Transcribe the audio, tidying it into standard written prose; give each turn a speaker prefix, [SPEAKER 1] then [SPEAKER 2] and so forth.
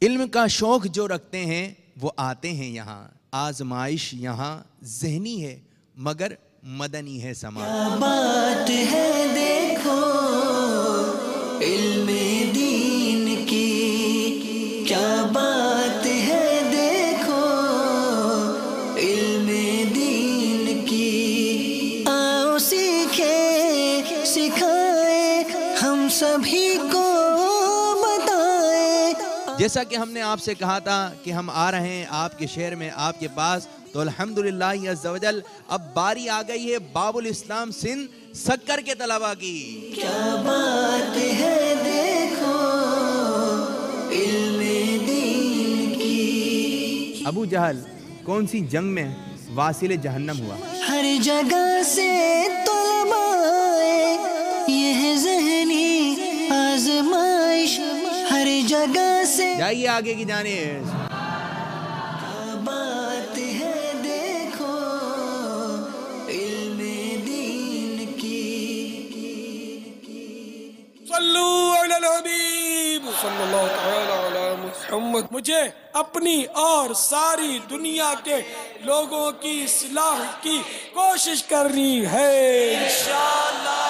[SPEAKER 1] علم کا شوق جو رکھتے ہیں وہ آتے ہیں یہاں. آزمائش یہاں ذہنی ہے مگر مدنی ہے سما.
[SPEAKER 2] کیا بات ہے دیکھو علم دین کی، کیا بات ہے دیکھو علم دین کی. آؤ سیکھیں سکھائیں ہم سبھی کو بتائیں.
[SPEAKER 1] جیسا کہ ہم نے آپ سے کہا تھا کہ ہم آ رہے ہیں آپ کے شہر میں، آپ کے پاس، تو الحمدللہ عز و جل اب باری آ گئی ہے باب الاسلام سندھ سکر کے طلبہ کی.
[SPEAKER 2] کیا بات ہے دیکھو علم دین کی.
[SPEAKER 1] ابو جہل کون سی جنگ میں واصل جہنم ہوا؟
[SPEAKER 2] ہر جگہ سے طلباء آئے، یہ ذہنی آزمائش ہر جگہ سے.
[SPEAKER 1] جائیے آگے کی جانب.
[SPEAKER 2] کیا بات ہے دیکھو علم دین کی.
[SPEAKER 3] صلو علی الحبیب صلی اللہ تعالی علی محمد. مجھے اپنی اور ساری دنیا کے لوگوں کی اصلاح کی کوشش کرنی ہے انشاءاللہ.